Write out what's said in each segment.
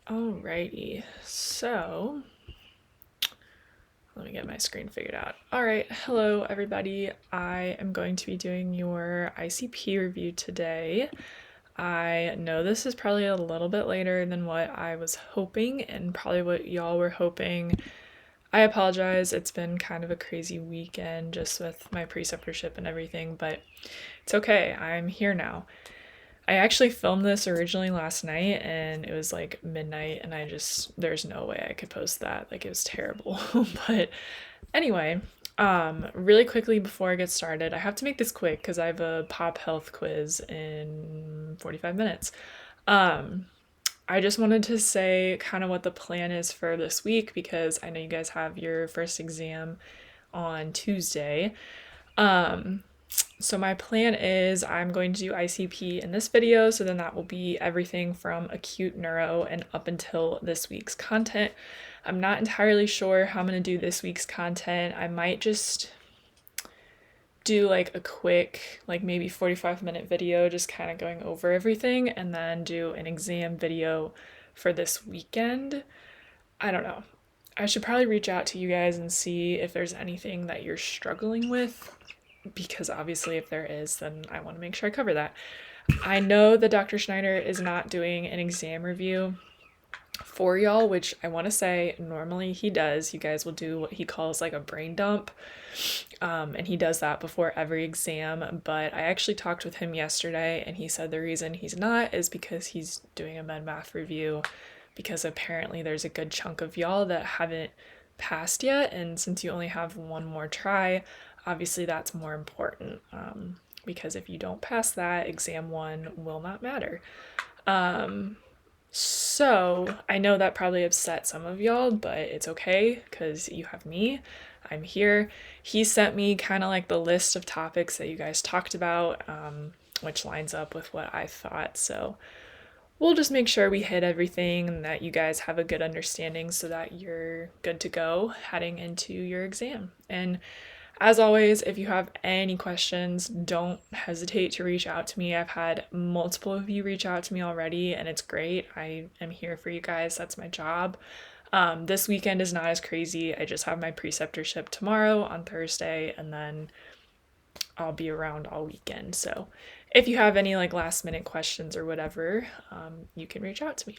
Alrighty, so let me get my screen figured out. All right, hello everybody. I am going to be doing your ICP review today. I know this is probably a little bit later than what I was hoping and probably what y'all were hoping. I apologize, it's been kind of a crazy weekend just with my preceptorship and everything, but it's okay, I'm here now. I actually filmed this originally last night and it was like midnight and there's no way I could post that. Like it was terrible. But anyway, really quickly before I get started, I have to make this quick because I have a pop health quiz in 45 minutes. I just wanted to say kind of what the plan is for this week because I know you guys have your first exam on Tuesday. So my plan is I'm going to do ICP in this video, so then that will be everything from acute neuro and up until this week's content. I'm not entirely sure how I'm going to do this week's content. I might just do like a quick, like maybe 45-minute video just kind of going over everything and then do an exam video for this weekend. I don't know. I should probably reach out to you guys and see if there's anything that you're struggling with because obviously if there is, then I want to make sure I cover that. I know that Dr. Schneider is not doing an exam review for y'all, which I want to say normally he does. You guys will do what he calls like a brain dump, and he does that before every exam. But I actually talked with him yesterday, and he said the reason he's not is because he's doing a med math review, because apparently there's a good chunk of y'all that haven't passed yet, and since you only have one more try, obviously that's more important, because if you don't pass that, exam one will not matter. So I know that probably upset some of y'all, but it's okay because you have me. I'm here. He sent me kind of like the list of topics that you guys talked about, which lines up with what I thought. So we'll just make sure we hit everything and that you guys have a good understanding so that you're good to go heading into your exam. And as always, if you have any questions, don't hesitate to reach out to me. I've had multiple of you reach out to me already, and it's great. I am here for you guys. That's my job. This weekend is not as crazy. I just have my preceptorship tomorrow on Thursday, and then I'll be around all weekend. So if you have any like last minute questions or whatever, you can reach out to me.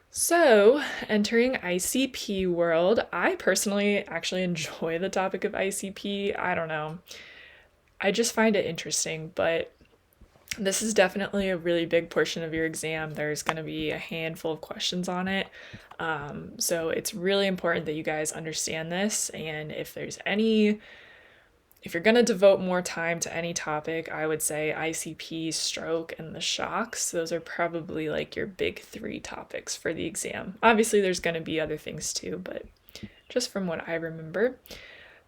So, entering ICP world, I personally actually enjoy the topic of ICP. I don't know. I just find it interesting, but this is definitely a really big portion of your exam. There's going to be a handful of questions on it. So, it's really important that you guys understand this. And if you're going to devote more time to any topic, I would say ICP, stroke, and the shocks. Those are probably like your big three topics for the exam. Obviously, there's going to be other things too, but just from what I remember.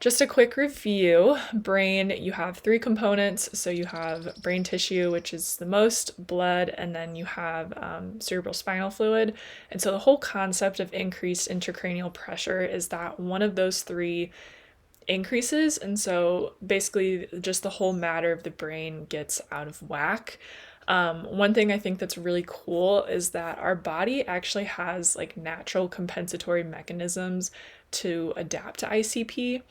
Just a quick review. Brain, you have three components. So you have brain tissue, which is the most, blood, and then you have cerebral spinal fluid. And so the whole concept of increased intracranial pressure is that one of those three increases, and so basically just the whole matter of the brain gets out of whack. One thing I think that's really cool is that our body actually has like natural compensatory mechanisms to adapt to ICP.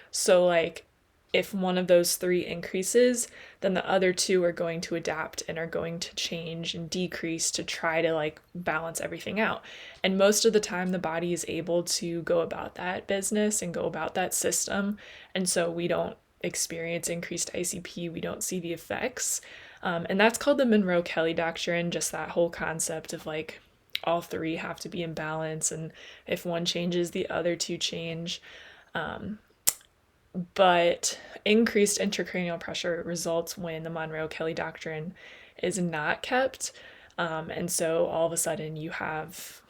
So like if one of those three increases, then the other two are going to adapt and are going to change and decrease to try to like balance everything out. And most of the time, the body is able to go about that business and go about that system. And so we don't experience increased ICP, we don't see the effects. And that's called the Monroe-Kelly doctrine, just that whole concept of like all three have to be in balance. And if one changes, the other two change. But increased intracranial pressure results when the Monroe-Kelly doctrine is not kept. And so all of a sudden you have,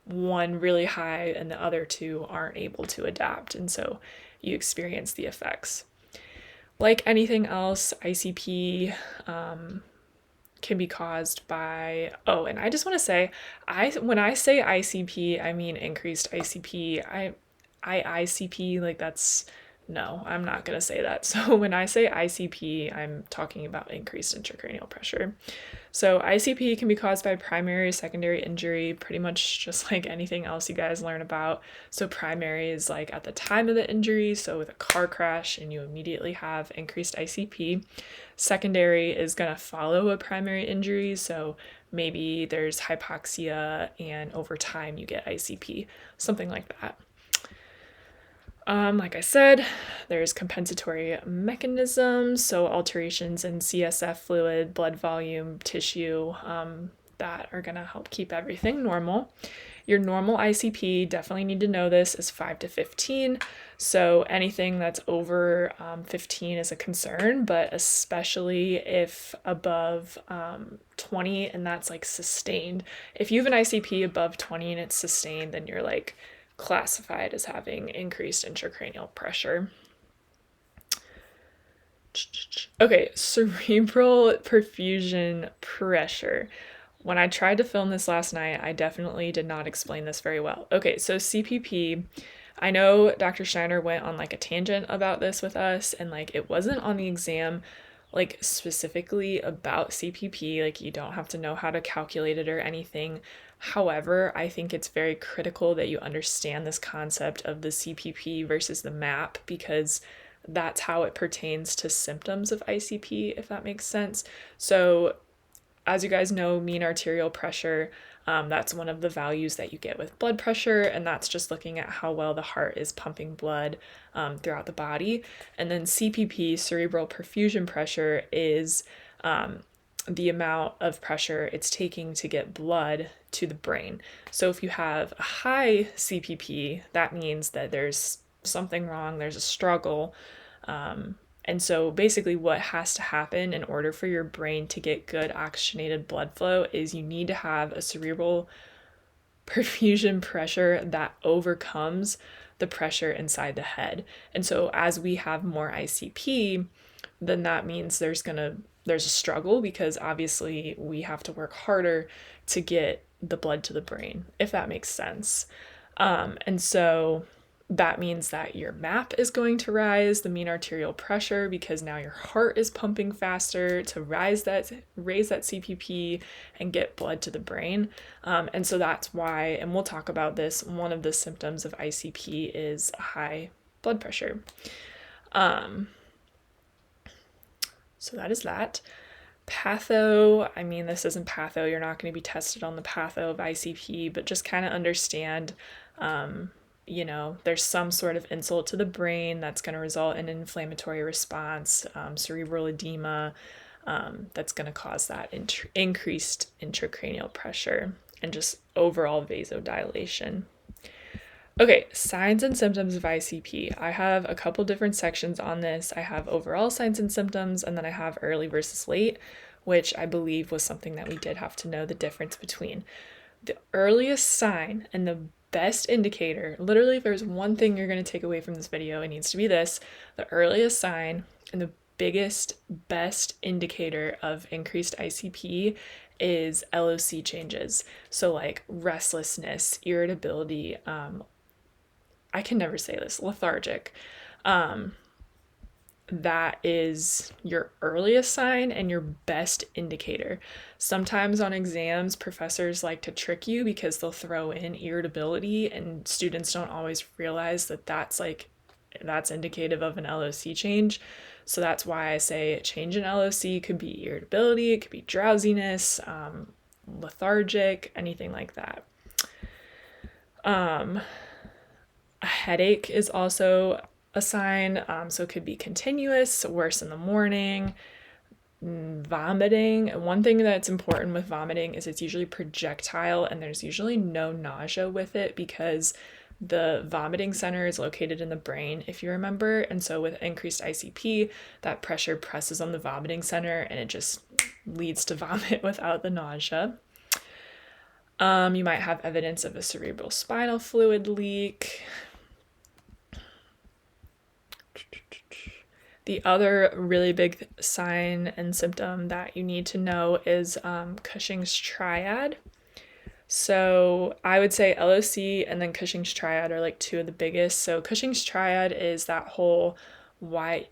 one really high and the other two aren't able to adapt. And so you experience the effects. Like anything else, ICP can be caused by, and I just want to say, when I say ICP, I mean increased ICP. ICP, like that's No, I'm not going to say that. So when I say ICP, I'm talking about increased intracranial pressure. So ICP can be caused by primary, secondary injury, pretty much just like anything else you guys learn about. So primary is like at the time of the injury, so with a car crash and you immediately have increased ICP. Secondary is going to follow a primary injury, so maybe there's hypoxia and over time you get ICP, something like that. Like I said, there's compensatory mechanisms, so alterations in CSF fluid, blood volume, tissue, that are going to help keep everything normal. Your normal ICP, definitely need to know this, is 5 to 15. So anything that's over 15 is a concern, but especially if above 20 and that's like sustained. If you have an ICP above 20 and it's sustained, then you're like classified as having increased intracranial pressure. Okay, cerebral perfusion pressure. When I tried to film this last night, I definitely did not explain this very well. Okay, so CPP, I know Dr. Steiner went on like a tangent about this with us, and like it wasn't on the exam like specifically about CPP, like you don't have to know how to calculate it or anything. However, I think it's very critical that you understand this concept of the CPP versus the MAP, because that's how it pertains to symptoms of ICP, if that makes sense. So as you guys know, mean arterial pressure, that's one of the values that you get with blood pressure, and that's just looking at how well the heart is pumping blood throughout the body. And then CPP, cerebral perfusion pressure, is the amount of pressure it's taking to get blood to the brain. So if you have a high CPP, that means that there's something wrong, there's a struggle. And so basically what has to happen in order for your brain to get good oxygenated blood flow is you need to have a cerebral perfusion pressure that overcomes the pressure inside the head. And so as we have more ICP, then that means there's a struggle, because obviously we have to work harder to get the blood to the brain, if that makes sense. And so that means that your MAP is going to rise, the mean arterial pressure, because now your heart is pumping faster to raise that CPP and get blood to the brain. And so that's why, and we'll talk about this, one of the symptoms of ICP is high blood pressure. So that is that. Patho, I mean, this isn't patho, you're not going to be tested on the patho of ICP, but just kind of understand, there's some sort of insult to the brain that's going to result in an inflammatory response, cerebral edema, that's going to cause that increased intracranial pressure and just overall vasodilation. Okay, signs and symptoms of ICP. I have a couple different sections on this. I have overall signs and symptoms, and then I have early versus late, which I believe was something that we did have to know the difference between. The earliest sign and the best indicator, literally if there's one thing you're going to take away from this video, it needs to be this. The earliest sign and the best indicator of increased ICP is LOC changes. So like restlessness, irritability, I can never say this, lethargic. That is your earliest sign and your best indicator. Sometimes on exams, professors like to trick you because they'll throw in irritability, and students don't always realize that that's indicative of an LOC change. So that's why I say a change in LOC could be irritability, it could be drowsiness, lethargic, anything like that. A headache is also a sign, so it could be continuous, worse in the morning, vomiting. One thing that's important with vomiting is it's usually projectile, and there's usually no nausea with it, because the vomiting center is located in the brain, if you remember. And so with increased ICP, that pressure presses on the vomiting center and it just leads to vomit without the nausea. You might have evidence of a cerebral spinal fluid leak. The other really big sign and symptom that you need to know is Cushing's triad. So I would say LOC and then Cushing's triad are like two of the biggest. So Cushing's triad is that whole wide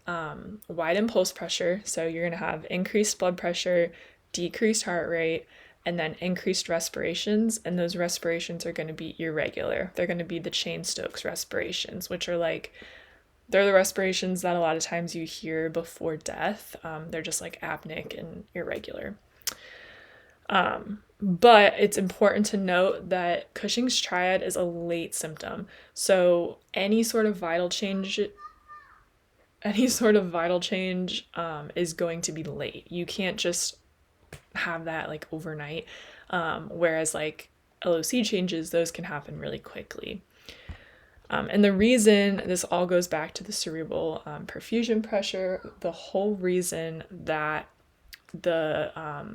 impulse pressure. So you're gonna have increased blood pressure, decreased heart rate, and then increased respirations. And those respirations are gonna be irregular. They're gonna be the Cheyne-Stokes respirations, which are like they're the respirations that a lot of times you hear before death. They're just like apneic and irregular. But it's important to note that Cushing's triad is a late symptom. So any sort of vital change is going to be late. You can't just have that like overnight. Whereas like LOC changes, those can happen really quickly. And the reason this all goes back to the cerebral perfusion pressure, the whole reason that the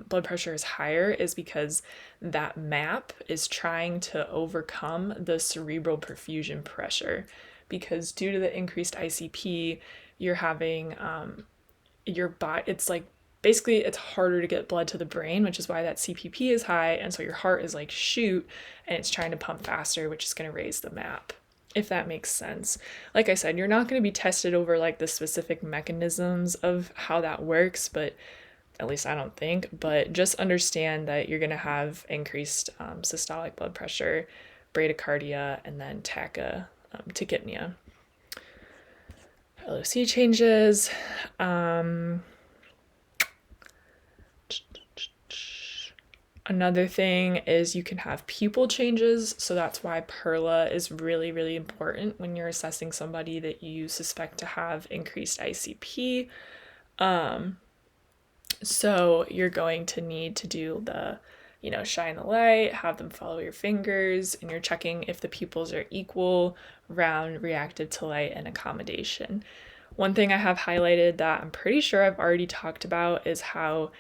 blood pressure is higher is because that map is trying to overcome the cerebral perfusion pressure. Because due to the increased ICP, you're having your body, it's like basically it's harder to get blood to the brain, which is why that CPP is high. And so your heart is like shoot and it's trying to pump faster, which is going to raise the map, if that makes sense. Like I said, you're not going to be tested over like the specific mechanisms of how that works, but at least I don't think, but just understand that you're going to have increased systolic blood pressure, bradycardia, and then tachypnea. LOC changes. Another thing is you can have pupil changes, so that's why PERLA is really, really important when you're assessing somebody that you suspect to have increased ICP. So you're going to need to do the, shine the light, have them follow your fingers, and you're checking if the pupils are equal, round, reactive to light, and accommodation. One thing I have highlighted that I'm pretty sure I've already talked about is how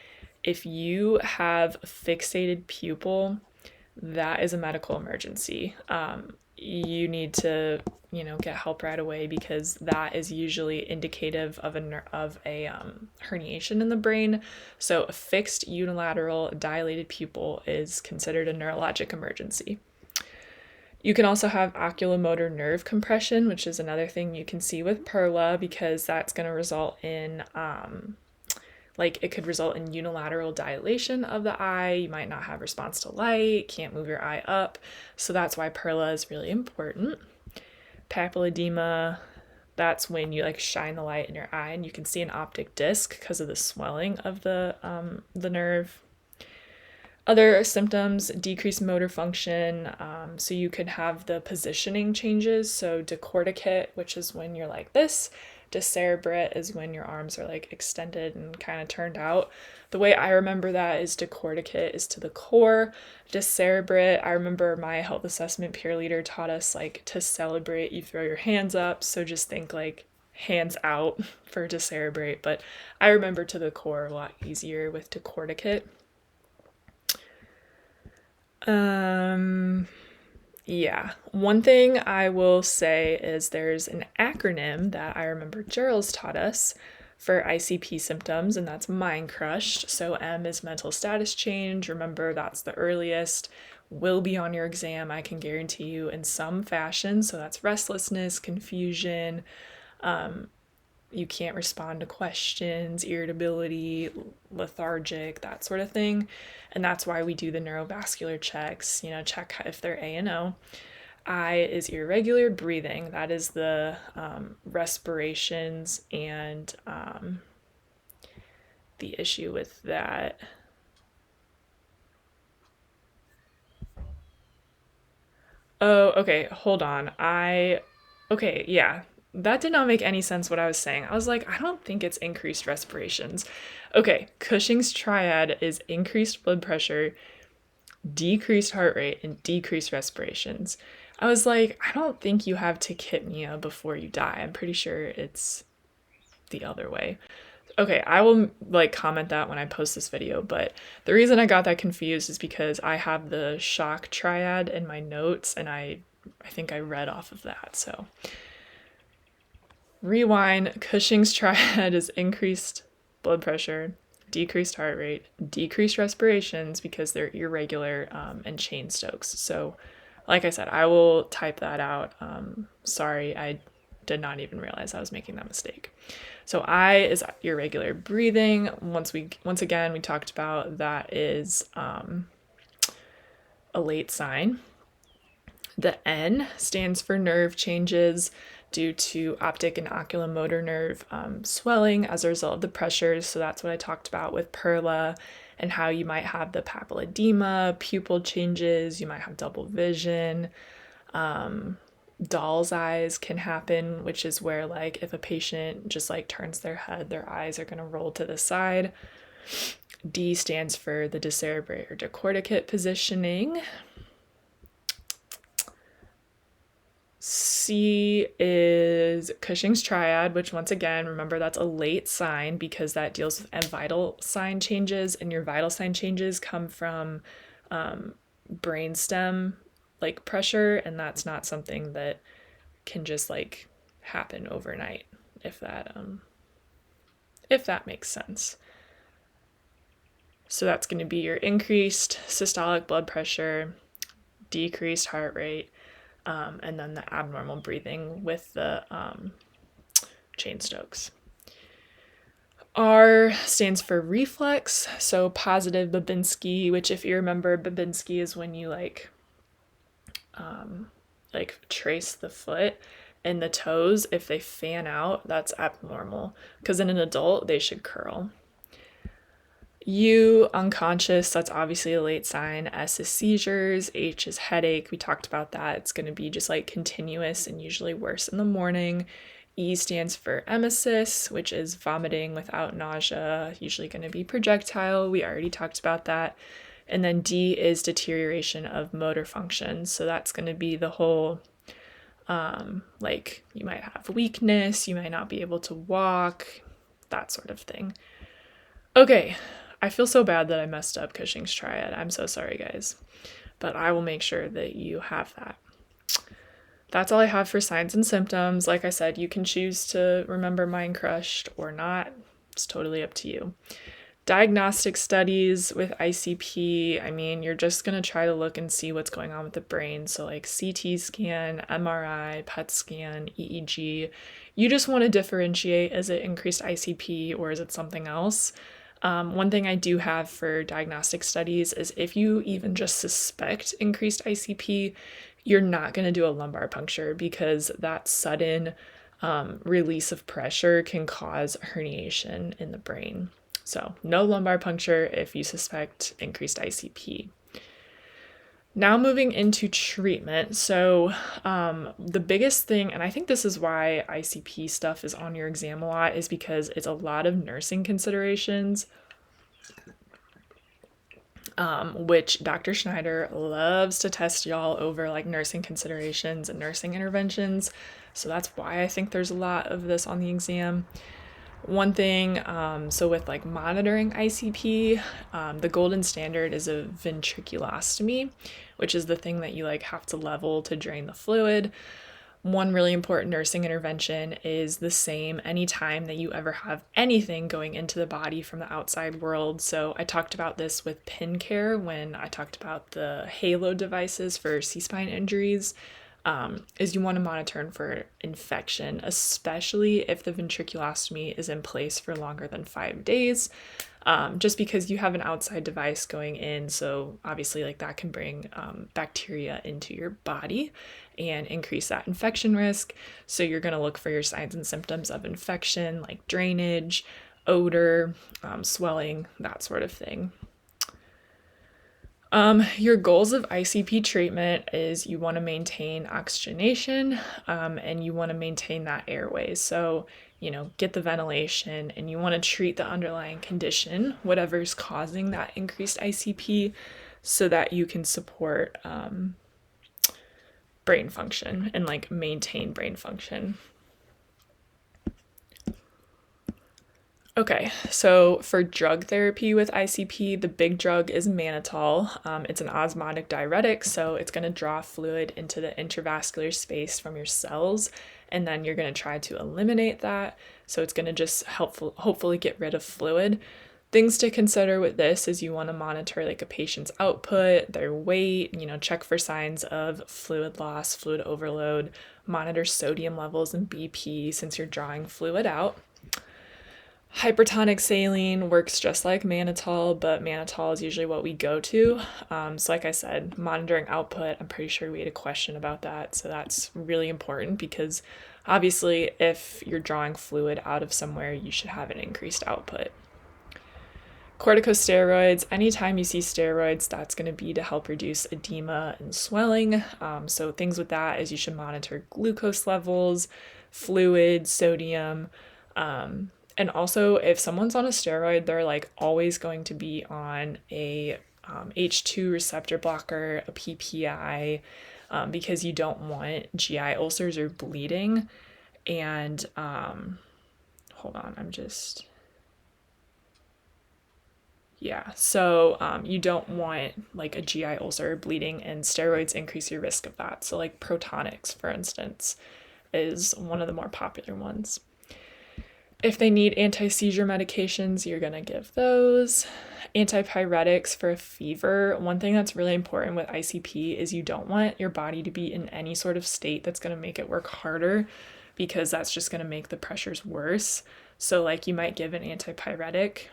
if you have a fixated pupil, that is a medical emergency. You need to, get help right away because that is usually indicative of a herniation in the brain. So a fixed unilateral dilated pupil is considered a neurologic emergency. You can also have oculomotor nerve compression, which is another thing you can see with PERLA because that's going to result in it could result in unilateral dilation of the eye. You might not have response to light, can't move your eye up. So that's why PERLA is really important. Papilledema, that's when you shine the light in your eye and you can see an optic disc because of the swelling of the nerve. Other symptoms, decreased motor function. So you could have the positioning changes. So decorticate, which is when you're like this. Decerebrate is when your arms are extended and kind of turned out. The way I remember that is decorticate is to the core. Decerebrate, I remember my health assessment peer leader taught us to celebrate, you throw your hands up. So just think hands out for decerebrate. But I remember to the core a lot easier with decorticate. Yeah, one thing I will say is there's an acronym that I remember Gerald's taught us for ICP symptoms, and that's mind crushed. So M is mental status change. Remember, that's the earliest, will be on your exam, I can guarantee you, in some fashion. So that's restlessness, confusion, you can't respond to questions, irritability, lethargic, that sort of thing. And that's why we do the neurovascular checks, check if they're A and O. I is irregular breathing. That is the respirations and the issue with that. Oh, okay, hold on. Okay, yeah, that did not make any sense what I was saying. I was like, I don't think it's increased respirations. Okay, Cushing's triad is increased blood pressure, decreased heart rate, and decreased respirations. I was like, I don't think you have tachypnea before you die. I'm pretty sure it's the other way. Okay, I will comment that when I post this video, but the reason I got that confused is because I have the shock triad in my notes and I think I read off of that. So rewind, Cushing's triad is increased blood pressure, decreased heart rate, decreased respirations because they're irregular, and chain stokes. So, like I said, I will type that out. Sorry, I did not even realize I was making that mistake. So I is irregular breathing. Once again we talked about that is a late sign. The N stands for nerve changes due to optic and oculomotor nerve swelling as a result of the pressures. So that's what I talked about with Perla and how you might have the papilledema, pupil changes, you might have double vision. Doll's eyes can happen, which is where like if a patient just like turns their head, their eyes are going to roll to the side. D stands for the decerebrate or decorticate positioning. C is Cushing's triad, which once again, remember that's a late sign because that deals with vital sign changes, and your vital sign changes come from brainstem like pressure, and that's not something that can just like happen overnight, if that makes sense. So that's going to be your increased systolic blood pressure, decreased heart rate, and then the abnormal breathing with the chain stokes. R stands for reflex, so positive Babinski, which if you remember, Babinski is when you like trace the foot and the toes. If they fan out, that's abnormal because in an adult they should curl. U, unconscious, that's obviously a late sign. S is seizures. H is headache. We talked about that. It's going to be just like continuous and usually worse in the morning. E stands for emesis, which is vomiting without nausea, usually going to be projectile. We already talked about that. And then D is deterioration of motor function. So that's going to be the whole, like you might have weakness, you might not be able to walk, that sort of thing. Okay, I feel so bad that I messed up Cushing's triad. I'm so sorry, guys. But I will make sure that you have that. That's all I have for signs and symptoms. Like I said, you can choose to remember Mind Crushed or not. It's totally up to you. Diagnostic studies with ICP, I mean, you're just going to try to look and see what's going on with the brain. So like CT scan, MRI, PET scan, EEG. You just want to differentiate, is it increased ICP or is it something else? One thing I do have for diagnostic studies is if you even just suspect increased ICP, you're not going to do a lumbar puncture because that sudden release of pressure can cause herniation in the brain. So no lumbar puncture if you suspect increased ICP. Now moving into treatment. So the biggest thing, and I think this is why ICP stuff is on your exam a lot, is because it's a lot of nursing considerations, which Dr. Schneider loves to test y'all over, like nursing considerations and nursing interventions. So that's why I think there's a lot of this on the exam. One thing, so with like monitoring ICP, the golden standard is a ventriculostomy, which is the thing that you like have to level to drain the fluid. One really important nursing intervention is the same anytime that you ever have anything going into the body from the outside world. So I talked about this with pin care when I talked about the halo devices for C-spine injuries. Is you want to monitor for infection, especially if the ventriculostomy is in place for longer than 5 days, just because you have an outside device going in. So obviously like that can bring bacteria into your body and increase that infection risk. So you're going to look for your signs and symptoms of infection like drainage, odor, swelling, that sort of thing. Your goals of ICP treatment is you want to maintain oxygenation, and you want to maintain that airway. So, get the ventilation and you want to treat the underlying condition, whatever's causing that increased ICP, so that you can support brain function and like maintain brain function. Okay, so for drug therapy with ICP, the big drug is mannitol. It's an osmotic diuretic, so it's going to draw fluid into the intravascular space from your cells, and then you're going to try to eliminate that. So it's going to just hopefully get rid of fluid. Things to consider with this is you want to monitor like a patient's output, their weight, check for signs of fluid loss, fluid overload, monitor sodium levels and BP since you're drawing fluid out. Hypertonic saline works just like mannitol, but mannitol is usually what we go to. So like I said, monitoring output, I'm pretty sure we had a question about that. So that's really important because obviously if you're drawing fluid out of somewhere, you should have an increased output. Corticosteroids, anytime you see steroids, that's going to be to help reduce edema and swelling. So things with that is you should monitor glucose levels, fluid, sodium, and also if someone's on a steroid, they're like always going to be on a H2 receptor blocker, a PPI, because you don't want GI ulcers or bleeding. And hold on, so you don't want like a GI ulcer bleeding, and steroids increase your risk of that. So like Protonics, for instance, is one of the more popular ones. If they need anti-seizure medications, you're going to give those. Antipyretics for a fever. One thing that's really important with ICP is you don't want your body to be in any sort of state that's going to make it work harder, because that's just going to make the pressures worse. So like you might give an antipyretic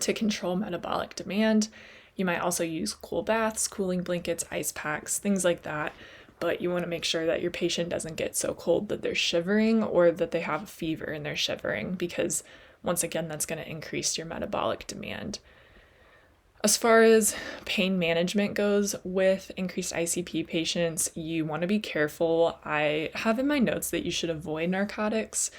to control metabolic demand. You might also use cool baths, cooling blankets, ice packs, things like that. But you want to make sure that your patient doesn't get so cold that they're shivering or that they have a fever and they're shivering, because once again, that's going to increase your metabolic demand. As far as pain management goes with increased ICP patients, you want to be careful. I have in my notes that you should avoid narcotics.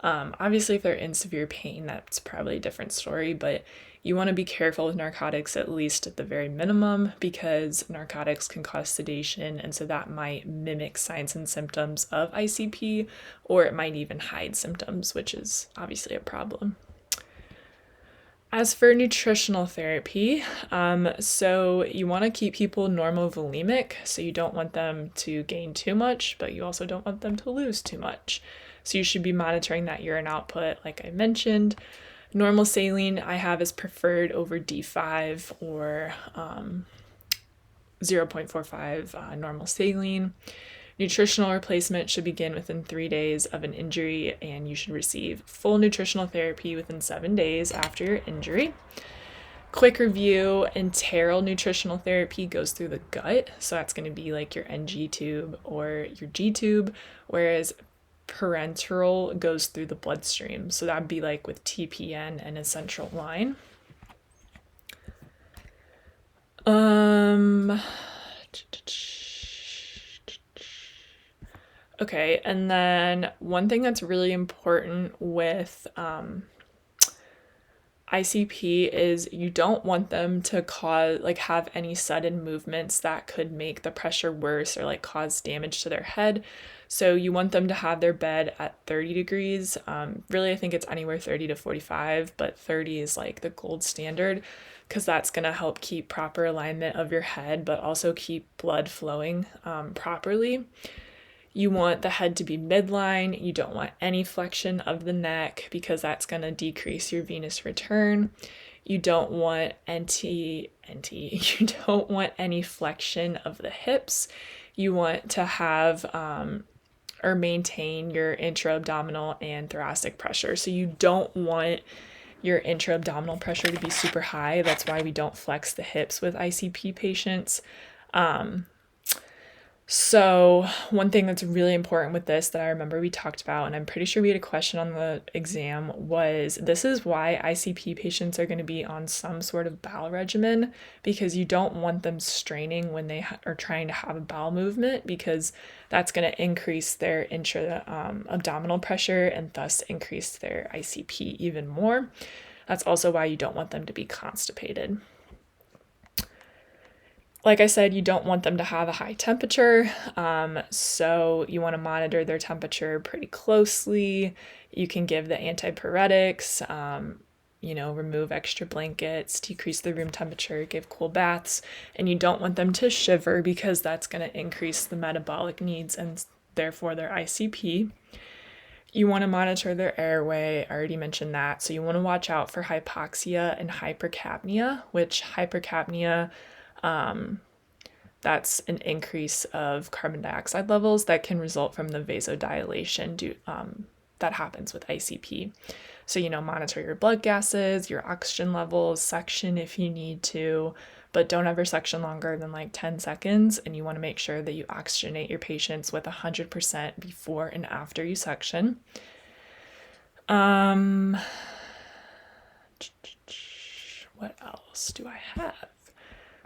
Obviously, if they're in severe pain, that's probably a different story, but you want to be careful with narcotics, at least at the very minimum, because narcotics can cause sedation, and so that might mimic signs and symptoms of ICP, or it might even hide symptoms, which is obviously a problem. As for nutritional therapy, so you want to keep people normovolemic, so you don't want them to gain too much, but you also don't want them to lose too much. So you should be monitoring that urine output, like I mentioned. Normal saline I have is preferred over D5 or 0.45 normal saline. Nutritional replacement should begin within 3 days of an injury, and you should receive full nutritional therapy within 7 days after your injury. Quick review, enteral nutritional therapy goes through the gut, so that's going to be like your NG tube or your G tube, whereas parenteral goes through the bloodstream, so that'd be like with TPN and a central line. Okay, and then one thing that's really important with ICP is you don't want them to have any sudden movements that could make the pressure worse or like cause damage to their head. So you want them to have their bed at 30 degrees. Really, I think it's anywhere 30 to 45, but 30 is like the gold standard, because that's going to help keep proper alignment of your head, but also keep blood flowing properly. You want the head to be midline. You don't want any flexion of the neck, because that's going to decrease your venous return. You don't want you don't want any flexion of the hips. You want to have or maintain your intra-abdominal and thoracic pressure. So you don't want your intra-abdominal pressure to be super high. That's why we don't flex the hips with ICP patients. So one thing that's really important with this that I remember we talked about, and I'm pretty sure we had a question on the exam, was this is why ICP patients are going to be on some sort of bowel regimen, because you don't want them straining when they are trying to have a bowel movement, because that's going to increase their intra-abdominal pressure and thus increase their ICP even more. That's also why you don't want them to be constipated. Like I said, you don't want them to have a high temperature, so you want to monitor their temperature pretty closely. You can give the antipyretics, remove extra blankets, decrease the room temperature, give cool baths, and you don't want them to shiver, because that's going to increase the metabolic needs and therefore their ICP. You want to monitor their airway. I already mentioned that. So you want to watch out for hypoxia and hypercapnia, which hypercapnia, that's an increase of carbon dioxide levels that can result from the vasodilation that happens with ICP. So, monitor your blood gases, your oxygen levels, suction if you need to, but don't ever suction longer than like 10 seconds. And you want to make sure that you oxygenate your patients with 100% before and after you suction. What else do I have?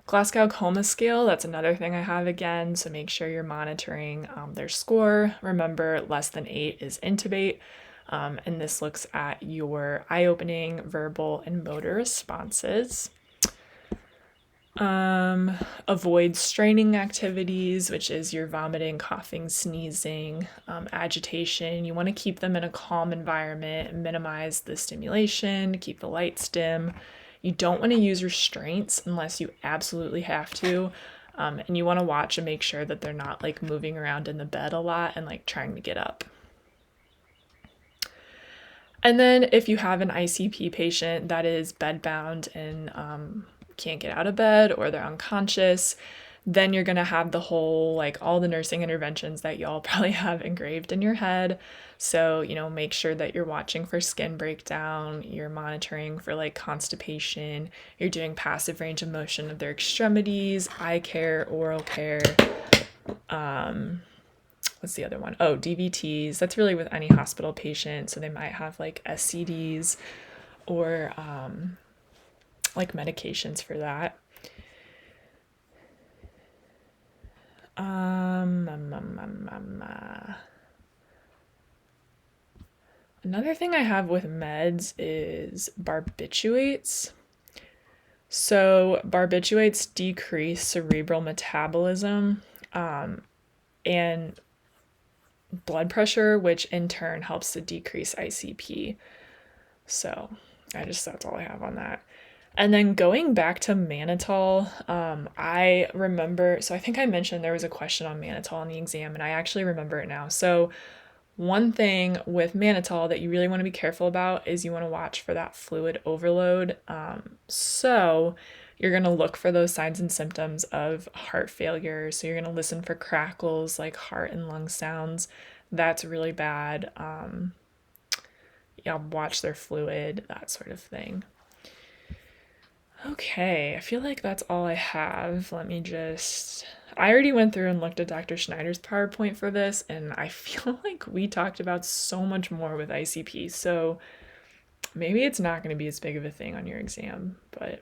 Glasgow Coma Scale, that's another thing I have again, so make sure you're monitoring their score. Remember, less than 8 is intubate, and this looks at your eye-opening, verbal, and motor responses. Avoid straining activities, which is your vomiting, coughing, sneezing, agitation. You want to keep them in a calm environment, minimize the stimulation, keep the lights dim. You don't want to use restraints unless you absolutely have to. And you want to watch and make sure that they're not like moving around in the bed a lot and like trying to get up. And then if you have an ICP patient that is bedbound and can't get out of bed or they're unconscious, then you're going to have the whole, like all the nursing interventions that y'all probably have engraved in your head. So, make sure that you're watching for skin breakdown, you're monitoring for like constipation, you're doing passive range of motion of their extremities, eye care, oral care. What's the other one? Oh, DVTs. That's really with any hospital patient. So they might have like SCDs or like medications for that. Another thing I have with meds is barbiturates. So barbiturates decrease cerebral metabolism and blood pressure, which in turn helps to decrease ICP. So that's all I have on that. And then going back to mannitol, I remember, so I think I mentioned there was a question on mannitol in the exam, and I actually remember it now. So one thing with mannitol that you really want to be careful about is you want to watch for that fluid overload. So you're going to look for those signs and symptoms of heart failure. So you're going to listen for crackles like heart and lung sounds. That's really bad. Watch their fluid, that sort of thing. Okay, I feel like that's all I have. I already went through and looked at Dr. Schneider's PowerPoint for this, and I feel like we talked about so much more with ICP, so maybe it's not going to be as big of a thing on your exam, but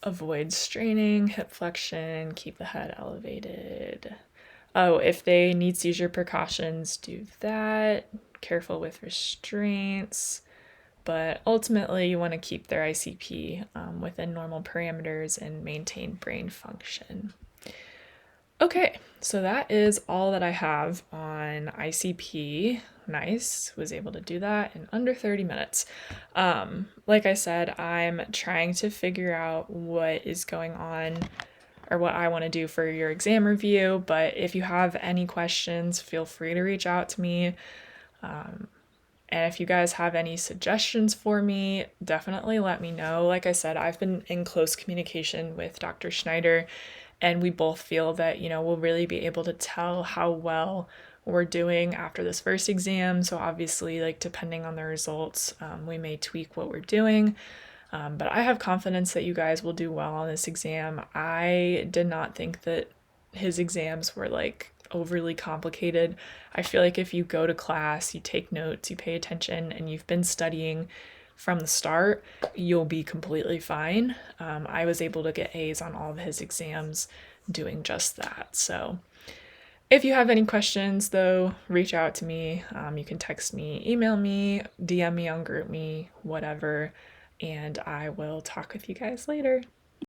avoid straining, hip flexion, keep the head elevated. Oh, if they need seizure precautions, do that. Careful with restraints. But ultimately, you want to keep their ICP within normal parameters and maintain brain function. Okay, so that is all that I have on ICP. Nice, was able to do that in under 30 minutes. Like I said, I'm trying to figure out what is going on or what I want to do for your exam review, but if you have any questions, feel free to reach out to me. And if you guys have any suggestions for me, definitely let me know. Like I said, I've been in close communication with Dr. Schneider, and we both feel that, we'll really be able to tell how well we're doing after this first exam. So obviously, like depending on the results, we may tweak what we're doing. But I have confidence that you guys will do well on this exam. I did not think that his exams were like overly complicated. I feel like if you go to class, you take notes, you pay attention, and you've been studying from the start, you'll be completely fine. I was able to get A's on all of his exams doing just that. So if you have any questions, though, reach out to me. You can text me, email me, DM me on GroupMe, whatever, and I will talk with you guys later.